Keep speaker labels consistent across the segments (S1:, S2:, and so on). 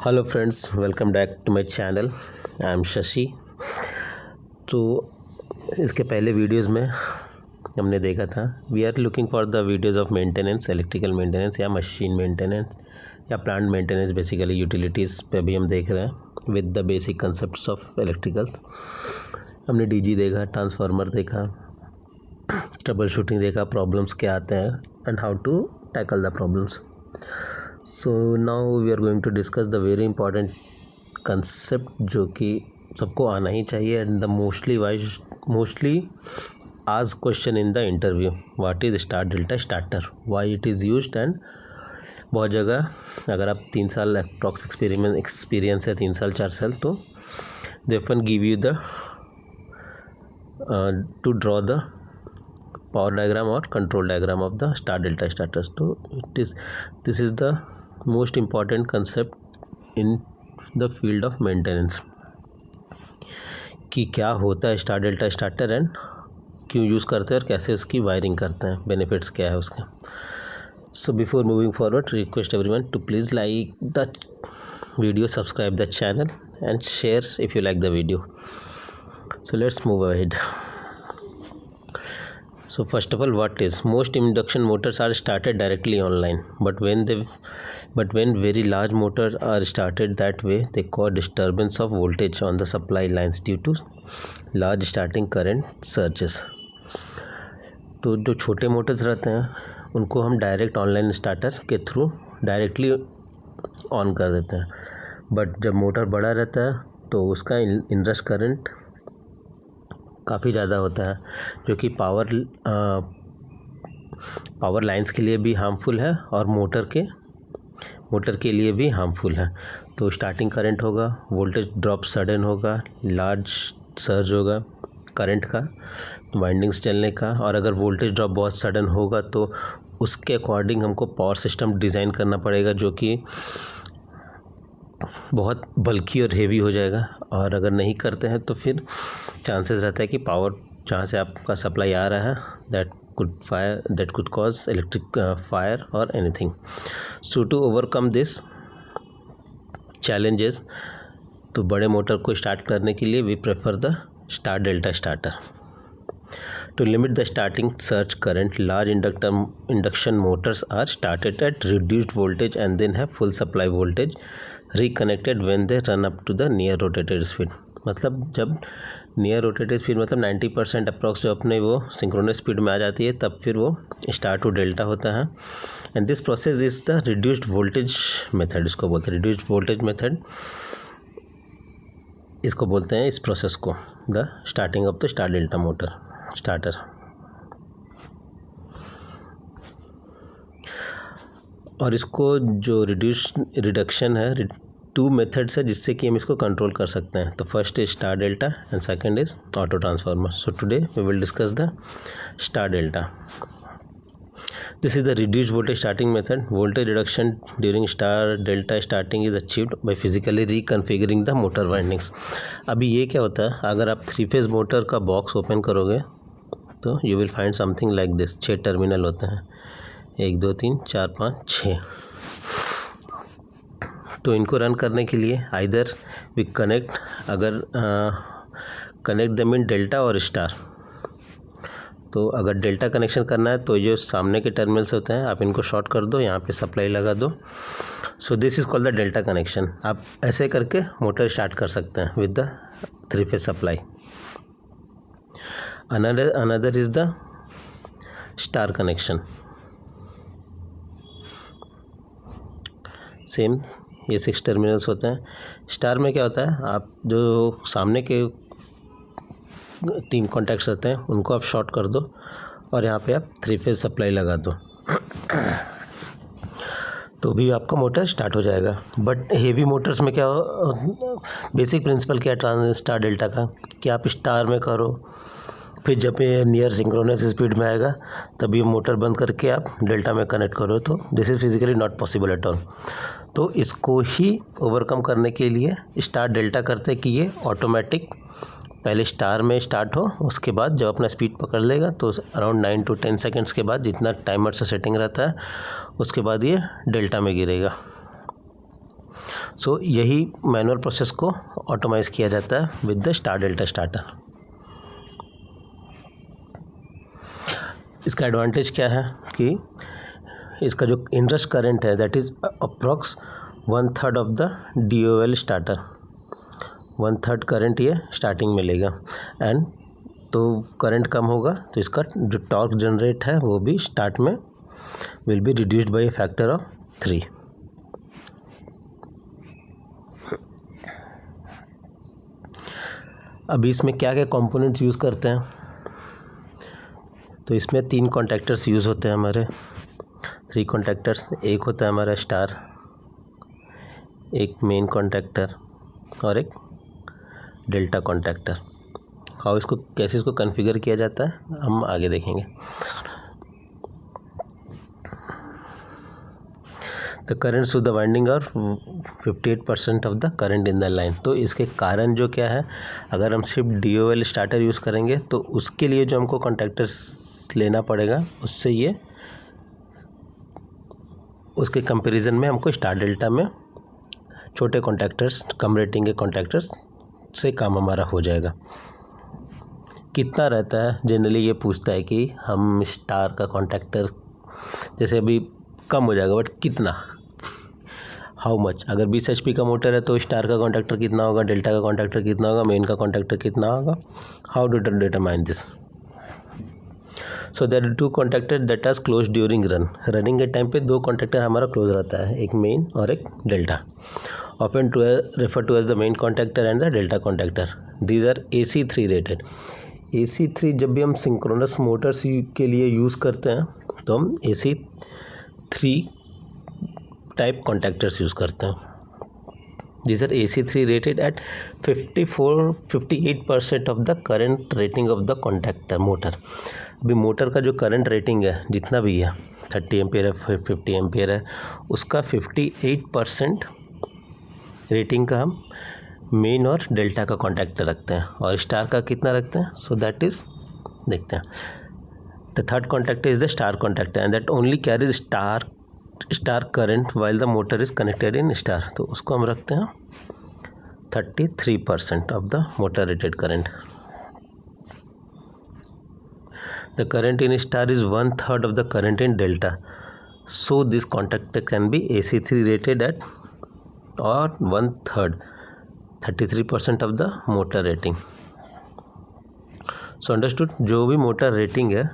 S1: Hello friends, welcome back to my channel. I am Shashi. तो इसके पहले वीडियोस में हमने देखा था we are looking for the videos of maintenance, electrical maintenance या मशीन मेंटेनेंस या प्लांट मेंटेनेंस, बेसिकली यूटिलिटीज़ पे भी हम देख रहे हैं with the basic concepts of electricals. हमने डीजी देखा, ट्रांसफार्मर देखा, ट्रबल शूटिंग देखा, प्रॉब्लम्स क्या आते हैं and how to tackle the problems. So now we are going to discuss the very important concept जो कि सबको आना ही चाहिए and the mostly asked question in the interview, what is star delta starter, why it is used. And बहुत जगह अगर आप 3 साल अप्रॉक्स एक्सपीरियंस है, 3 साल 4 साल, तो they often give you the two draw the power diagram or control diagram of the star delta starters. So this is the most important concept in the field of maintenance कि क्या होता है star delta starter and क्यों use करते हैं और कैसे उसकी वायरिंग करते हैं, बेनिफिट्स क्या है उसके। So before moving forward, request everyone to please like the video, subscribe the channel and share if you like the video. So let's move ahead. So first of all, what is most induction motors are started directly online, but when very large motors are started that way, they cause disturbance of voltage on the supply lines due to large starting current surges. तो जो छोटे Motors रहते हैं उनको हम direct online starter के through directly on कर देते हैं, बट जब मोटर बड़ा रहता है तो उसका इनरश करंट काफ़ी ज़्यादा होता है, जो कि पावर लाइंस के लिए भी हार्मफुल है और मोटर के लिए भी हार्मफुल है। तो स्टार्टिंग करंट होगा, वोल्टेज ड्रॉप सडन होगा, लार्ज सर्ज होगा करंट का, वाइंडिंग्स चलने का, और अगर वोल्टेज ड्रॉप बहुत सडन होगा तो उसके अकॉर्डिंग हमको पावर सिस्टम डिज़ाइन करना पड़ेगा जो कि बहुत बल्कि और हेवी हो जाएगा। और अगर नहीं करते हैं तो फिर चांसेस रहता है कि पावर जहाँ से आपका सप्लाई आ रहा है that could cause electric fire और anything. So to overcome this challenges, तो बड़े मोटर को स्टार्ट करने के लिए we prefer the star delta starter. To limit the starting surge current, large induction motors are started at reduced voltage and then have full supply voltage reconnected when they run up to the near rotated speed. मतलब जब near rotated speed मतलब 90% approx जो अपने वो synchronous speed में आ जाती है, तब फिर वो स्टार टू डेल्टा होता है. And this process is the reduced voltage method, इसको बोलते हैं रिड्यूस्ड वोल्टेज मेथड, इसको बोलते हैं इस प्रोसेस को the starting of the star delta motor starter. और इसको जो रिडक्शन है, 2 मेथड्स है जिससे कि हम इसको कंट्रोल कर सकते हैं. तो first is star delta and second is auto transformer. So today we will discuss the star delta. This is the reduced voltage starting method. Voltage reduction during star delta starting is achieved by physically reconfiguring the motor windings. अभी ये क्या होता है, अगर आप 3 phase motor का box open करोगे तो you will find something like this. 6 terminal होते हैं, 1 2 3 4 5 6. तो इनको रन करने के लिए either we connect them in delta और स्टार. तो अगर डेल्टा कनेक्शन करना है तो जो सामने के टर्मिनल्स होते हैं आप इनको शॉर्ट कर दो, यहाँ पे सप्लाई लगा दो. सो this is called the delta connection. आप ऐसे करके मोटर स्टार्ट कर सकते हैं with the 3 phase supply. Another is the star connection. Same, ये 6 टर्मिनल्स होते हैं. स्टार में क्या होता है, आप जो सामने के 3 कॉन्टैक्ट्स रहते हैं उनको आप शॉर्ट कर दो और यहाँ पे आप 3 फेज सप्लाई लगा दो तो भी आपका मोटर स्टार्ट हो जाएगा. बट हेवी मोटर्स में क्या, बेसिक प्रिंसिपल क्या है स्टार डेल्टा का, कि आप स्टार में करो, फिर जब ये नियर सिंक्रोनस स्पीड में आएगा तभी मोटर बंद करके आप डेल्टा में कनेक्ट करो. तो this is physically not possible at all. तो इसको ही ओवरकम करने के लिए स्टार डेल्टा करते हैं कि ये ऑटोमेटिक पहले स्टार में स्टार्ट हो, उसके बाद जब अपना स्पीड पकड़ लेगा तो अराउंड 9 to 10 सेकेंड्स के बाद, जितना टाइमर से सेटिंग रहता है, उसके बाद ये डेल्टा में गिरेगा. सो यही मैनुअल प्रोसेस को ऑटोमाइज किया जाता है with the star delta starter. इसका एडवांटेज क्या है कि इसका जो इनरश करंट है that is approx 1/3 of the DOL starter. 1/3 current ये स्टार्टिंग में लेगा एंड तो करंट कम होगा तो इसका जो टॉर्क जनरेट है वो भी स्टार्ट में will be reduced by A factor of 3। अभी इसमें क्या क्या कंपोनेंट्स यूज़ करते हैं, तो इसमें 3 कॉन्टैक्टर्स यूज़ होते हैं हमारे, 3 कॉन्टैक्टर्स। एक होता है हमारा स्टार, एक मेन कॉन्टैक्टर और एक डेल्टा कॉन्टैक्टर। हाउ इसको कैसे इसको कॉन्फ़िगर किया जाता है हम आगे देखेंगे। The current through the winding और 58% of the current in the line. तो इसके कारण जो क्या है, अगर हम सिर्फ DOL स्टार्टर यूज़ करेंगे तो उसके लिए जो हमको कॉन्टैक्टर्स लेना पड़ेगा उससे ये उसके कंपैरिजन में हमको स्टार डेल्टा में छोटे कॉन्टैक्टर्स, कम रेटिंग के कॉन्टैक्टर्स से काम हमारा हो जाएगा। कितना रहता है, जनरली ये पूछता है कि हम स्टार का कॉन्टैक्टर जैसे अभी कम हो जाएगा, बट कितना, हाउ मच। अगर 20 HP का मोटर है तो स्टार का कॉन्टैक्टर कितना होगा, डेल्टा का कॉन्टैक्टर कितना होगा, मेन का कॉन्टैक्टर कितना होगा, how to determine this. So there are 2 contactor that are close during running के टाइम पे 2 कॉन्टैक्टर हमारा क्लोज रहता है, एक मेन और एक delta, often to refer to as the main contactor and the delta contactor. These are AC3 rated. AC3 जब भी हम सिंक्रोनस मोटर्स के लिए यूज़ करते हैं तो हम AC3 टाइप कॉन्टैक्टर्स यूज़ करते हैं। These are AC3 rated at 58% of the current rating of the contactor motor. अभी मोटर का जो करंट रेटिंग है जितना भी है, 30 एम्पियर है, 50 एम्पियर है, उसका 58% रेटिंग का हम मेन और डेल्टा का कॉन्टैक्टर रखते हैं, और स्टार का कितना रखते हैं, सो दैट इज़ देखते हैं। The third contactor is the star contactor and that only carries star current while the motor is connected in star. तो उसको हम रखते हैं 33% of the motor rated current. The current in star is 1/3 of the current in delta, so this contactor can be AC3 rated eight और 1/3 33% of the motor rating. So understood. जो भी motor rating है,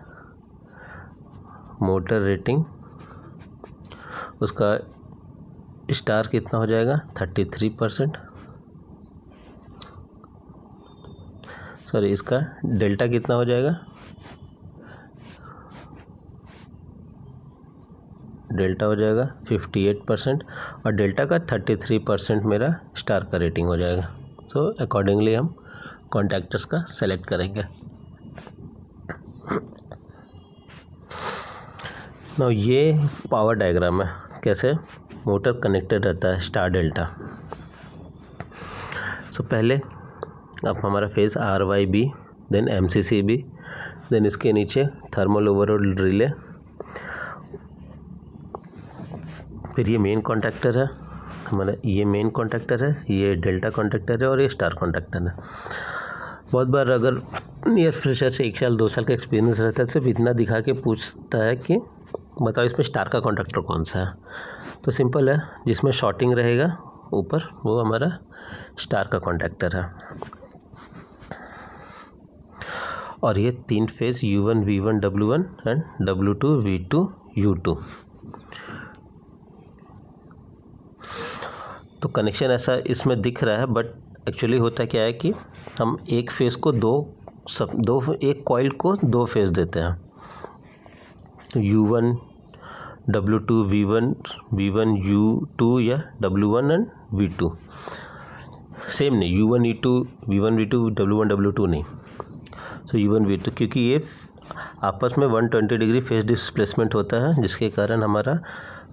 S1: motor rating उसका star कितना हो जाएगा 33%, sorry इसका delta कितना हो जाएगा, डेल्टा हो जाएगा 58% और डेल्टा का 33% मेरा स्टार का रेटिंग हो जाएगा। सो अकॉर्डिंगली हम कॉन्टैक्टर्स का सेलेक्ट करेंगे। नाउ ये पावर डायग्राम है, कैसे मोटर कनेक्टेड रहता है स्टार डेल्टा। सो पहले अब हमारा phase RYB, then MCCB, then इसके नीचे थर्मल ओवरलोड रिले, फिर ये मेन कॉन्टैक्टर है हमारा, ये मेन कॉन्टैक्टर है, ये डेल्टा कॉन्टैक्टर है और ये स्टार कॉन्टैक्टर है। बहुत बार अगर नियर फ्रेशर से 1 साल 2 साल का एक्सपीरियंस रहता है, सिर्फ इतना दिखा के पूछता है कि बताओ इसमें स्टार का कॉन्टैक्टर कौन सा है। तो सिंपल है, जिसमें शॉर्टिंग रहेगा ऊपर वो हमारा स्टार का कॉन्टैक्टर है। और ये 3 phase U1 V1 W1 and W2 V2 U2। तो कनेक्शन ऐसा इसमें दिख रहा है, बट एक्चुअली होता क्या है कि हम एक फेज़ को एक कॉइल को 2 फेज़ देते हैं। तो U1 W2 V1 U2 या W1 एंड V2 सेम नहीं, U1 E2 V1 V2 W1 W2 नहीं। सो U1 V2, क्योंकि ये आपस में 120 डिग्री फेज डिस्प्लेसमेंट होता है, जिसके कारण हमारा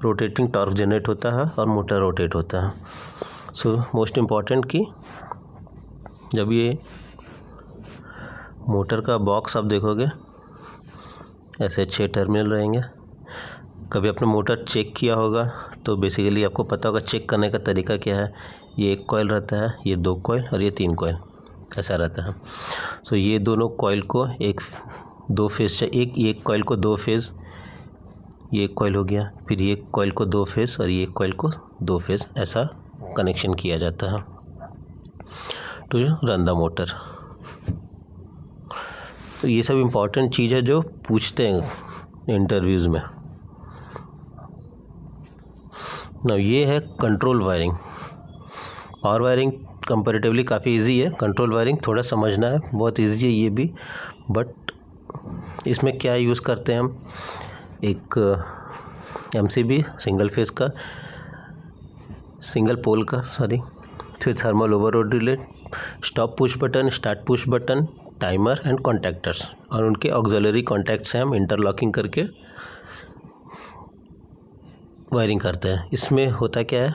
S1: रोटेटिंग टॉर्क जनरेट होता है और मोटर रोटेट होता है। सो मोस्ट इम्पॉर्टेंट कि जब ये मोटर का बॉक्स आप देखोगे ऐसे 6 टर्मिनल रहेंगे, कभी आपने मोटर चेक किया होगा तो बेसिकली आपको पता होगा चेक करने का तरीका क्या है। ये एक कॉइल रहता है, ये 2 कॉइल और ये 3 कॉइल ऐसा रहता है। सो ये दोनों कॉइल को दो फेज़ से एक कॉइल को 2 फेज़, ये एक कॉइल हो गया, फिर ये कॉइल को 2 फेज़ और ये कॉइल को 2 फेज़, ऐसा कनेक्शन किया जाता है टू रन द मोटर। तो ये सब इम्पॉर्टेंट चीज़ है जो पूछते हैं इंटरव्यूज़ में। ना ये है control wiring. Power wiring comparatively काफ़ी इजी है, कंट्रोल वायरिंग थोड़ा समझना है, बहुत इजी है ये भी। बट इसमें क्या यूज़ करते हैं हम, एक MCB सिंगल फेज़ का, सिंगल पोल का फिर thermal overload relay, stop push button, start push button, timer and contactors, और उनके ऑक्सिलरी कॉन्टैक्ट्स हैं हम इंटरलॉकिंग करके वायरिंग करते हैं। इसमें होता क्या है,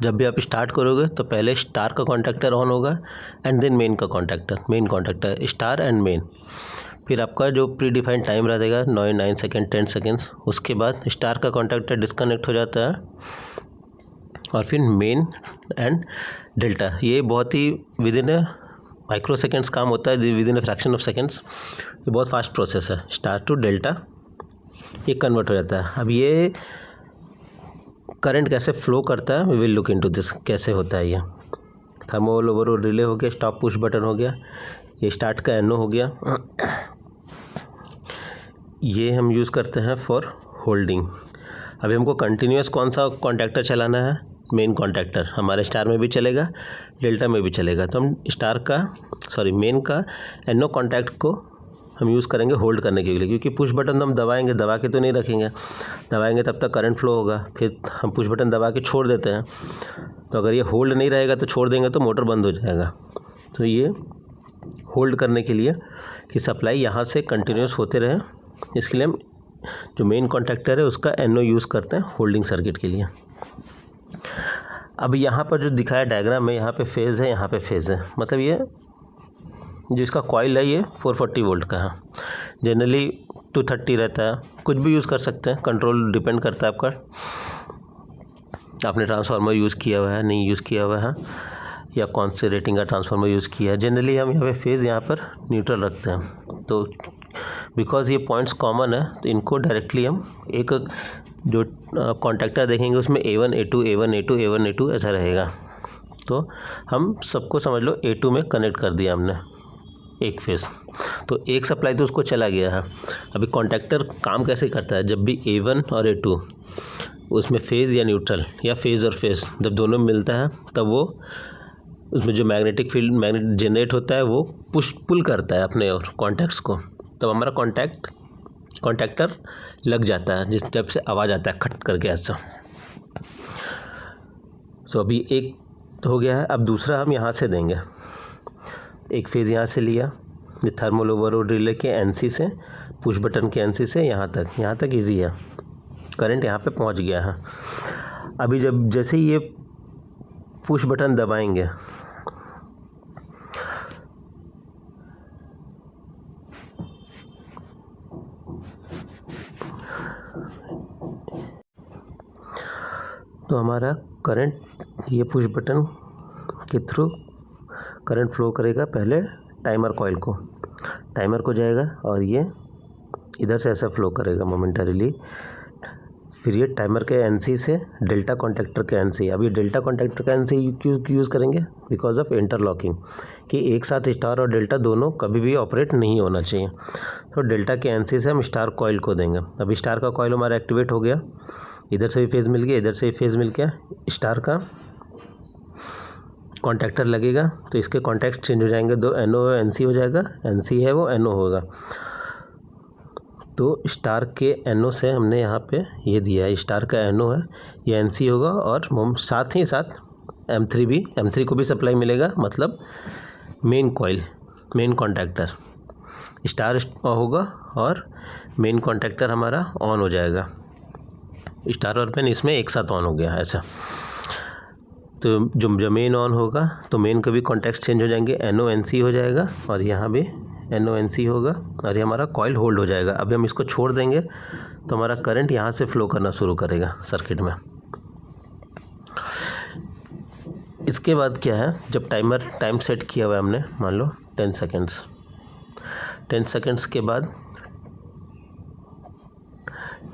S1: जब भी आप स्टार्ट करोगे तो पहले स्टार का कॉन्टैक्टर ऑन होगा and then main contactor star and main. फिर आपका जो प्री डिफाइंड टाइम रहेगा 9 सेकेंड 10 सेकेंड्स, उसके बाद स्टार का कॉन्टैक्टर डिस्कनेक्ट हो जाता है और फिर मेन एंड डेल्टा, ये बहुत ही विद इन माइक्रो सेकेंड्स काम होता है, with in fraction of seconds. ये बहुत फास्ट प्रोसेस है, स्टार टू डेल्टा ये कन्वर्ट हो जाता है। अब ये करंट कैसे फ्लो करता है, we will look into this, कैसे होता है ये। थर्मल ओवरलोड रिले हो गया, स्टॉप पुश बटन हो गया, ये स्टार्ट का NO हो गया। ये हम यूज़ करते हैं फॉर होल्डिंग। अभी हमको कंटिन्यूस कौन सा कॉन्टैक्टर चलाना है, मेन कॉन्टैक्टर हमारे स्टार में भी चलेगा, डेल्टा में भी चलेगा। तो हम मेन का NO कॉन्टैक्ट को हम यूज़ करेंगे होल्ड करने के लिए, क्योंकि पुश बटन हम दबाएंगे, दबा के तो नहीं रखेंगे, दबाएंगे तब तक करंट फ्लो होगा, फिर हम पुश बटन दबा के छोड़ देते हैं, तो अगर ये होल्ड नहीं रहेगा तो छोड़ देंगे तो मोटर बंद हो जाएगा। तो ये होल्ड करने के लिए कि सप्लाई यहाँ से कंटिन्यूस होते रहे, इसके लिए हम जो मेन कॉन्टैक्टर है उसका NO यूज़ करते हैं होल्डिंग सर्किट के लिए। अब यहाँ पर जो दिखाया डायग्राम में, यहाँ पे फेज़ है, यहाँ पे फेज़ है, मतलब ये जो इसका कॉइल है ये 440 वोल्ट का है। जनरली 230 रहता है, कुछ भी यूज़ कर सकते हैं, कंट्रोल डिपेंड करता है आपका, आपने ट्रांसफार्मर यूज़ किया हुआ है नहीं यूज़ किया हुआ है, या कौन से रेटिंग का ट्रांसफार्मर यूज़ किया है। जनरली हम यहाँ पे फेज़ यहाँ पर न्यूट्रल रखते हैं, तो बिकॉज़ ये पॉइंट्स कॉमन है तो इनको डायरेक्टली हम एक जो कॉन्टैक्टर देखेंगे उसमें A1 A2 A1 A2 A1 A2 ऐसा रहेगा। तो हम सबको समझ लो A2 में कनेक्ट कर दिया हमने एक फेज़, तो एक सप्लाई तो उसको चला गया है। अभी कॉन्टैक्टर काम कैसे करता है, जब भी A1 और A2 उसमें फेज़ या न्यूट्रल या फेज़ और फेज़ जब दोनों मिलता है तब वो उसमें जो मैग्नेटिक फील्ड जनरेट होता है वो पुल करता है अपने और कॉन्टैक्ट्स को, तब हमारा कॉन्टैक्टर लग जाता है, जिस टाइप से आवाज़ आता है खट करके ऐसा। सो अभी एक हो गया है, अब दूसरा हम यहाँ से देंगे, एक फेज़ यहाँ से लिया, ये थर्मल ओवरलोड रिले के NC से, पुश बटन के NC से यहाँ तक इजी है, करंट यहाँ पे पहुँच गया है। अभी जैसे ये पुश बटन दबाएंगे तो हमारा करंट ये पुश बटन के थ्रू करंट फ्लो करेगा, पहले टाइमर कॉइल को जाएगा और ये इधर से ऐसा फ्लो करेगा मोमेंटरीली, फिर ये टाइमर के NC से डेल्टा कॉन्टैक्टर के NC। अभी डेल्टा कॉन्टैक्टर का NC क्यों यूज़ करेंगे, बिकॉज ऑफ इंटरलॉकिंग, कि एक साथ स्टार और डेल्टा दोनों कभी भी ऑपरेट नहीं होना चाहिए। तो डेल्टा के NC से हम स्टार कॉइल को देंगे। अभी स्टार का कॉइल हमारा एक्टिवेट हो गया, इधर से भी फेज़ मिल गया, इधर से भी फेज़ मिल गया, स्टार का कॉन्टैक्टर लगेगा तो इसके कॉन्टैक्ट चेंज हो जाएंगे, दो NO NC हो जाएगा, NC है वो NO होगा। तो स्टार के NO से हमने यहाँ पे ये दिया है, स्टार का NO है, ये NC होगा, और साथ ही साथ M3 को भी सप्लाई मिलेगा, मतलब main coil, main contactor star होगा और मेन कॉन्टैक्टर हमारा ऑन हो जाएगा, स्टार और मेन इसमें एक साथ ऑन हो गया ऐसा। तो जो मेन ऑन होगा तो मेन का भी कॉन्टैक्ट चेंज हो जाएंगे, NO NC हो जाएगा और यहाँ भी NONC होगा और ये हमारा कॉइल होल्ड हो जाएगा। अभी हम इसको छोड़ देंगे तो हमारा करंट यहाँ से फ्लो करना शुरू करेगा सर्किट में। इसके बाद क्या है, जब टाइम सेट किया हुआ है हमने, मान लो 10 सेकेंड्स, 10 सेकेंड्स के बाद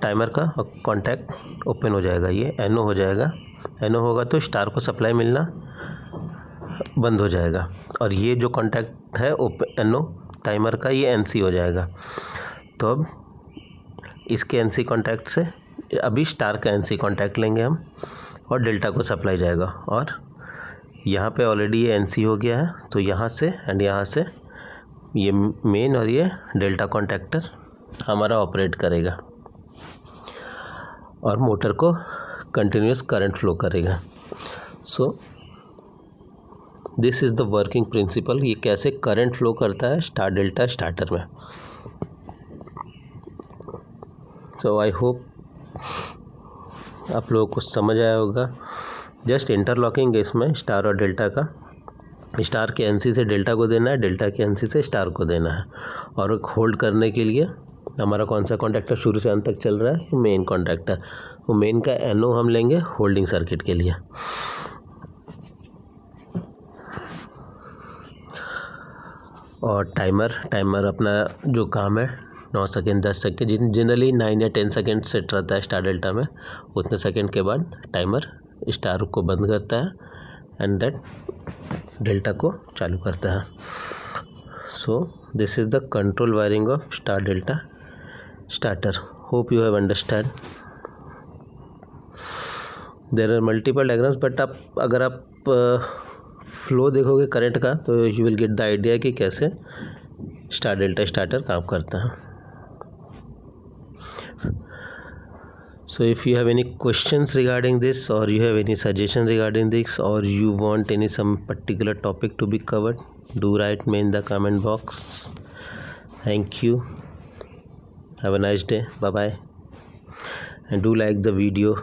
S1: टाइमर का कॉन्टैक्ट ओपन हो जाएगा, ये NO हो जाएगा। NO होगा तो स्टार को सप्लाई मिलना बंद हो जाएगा और ये जो कॉन्टैक्ट है NO टाइमर का, ये NC हो जाएगा। तो अब इसके NC कॉन्टैक्ट से अभी स्टार का NC कॉन्टैक्ट लेंगे हम और डेल्टा को सप्लाई जाएगा और यहाँ पे ऑलरेडी ये NC हो गया है, तो यहाँ से एंड यहाँ से ये मेन और ये डेल्टा कॉन्टैक्टर हमारा ऑपरेट करेगा और मोटर को कंटिन्यूस करंट फ्लो करेगा। सो this is the working principle. ये कैसे करंट फ्लो करता है स्टार डेल्टा स्टार्टर में। सो आई होप आप लोगों को समझ आया होगा। जस्ट इंटरलॉकिंग इसमें स्टार और डेल्टा का, स्टार के NC से डेल्टा को देना है, डेल्टा के NC से स्टार को देना है और होल्ड करने के लिए हमारा कौन सा कॉन्टैक्टर शुरू से अंत तक चल रहा है, मेन कॉन्टैक्टर। वो मेन का NO हम लेंगे होल्डिंग सर्किट के लिए। और टाइमर अपना जो काम है 9 सेकेंड 10 सेकेंड, जनरली 9 या 10 सेकेंड सेट रहता है स्टार डेल्टा में। उतने सेकेंड के बाद टाइमर स्टार को बंद करता है एंड दैट डेल्टा को चालू करता है। So this is the control wiring of star delta starter. Hope you have understand. There are multiple diagrams, but अगर आप फ्लो देखोगे करंट का तो you will get the idea कि कैसे स्टार डेल्टा स्टार्टर काम करता है। So if you have any questions regarding this, or you have any suggestions regarding this, or you want some particular topic to be covered, do write me in the comment box. Thank you. Have a nice day. Bye bye. And do like the video.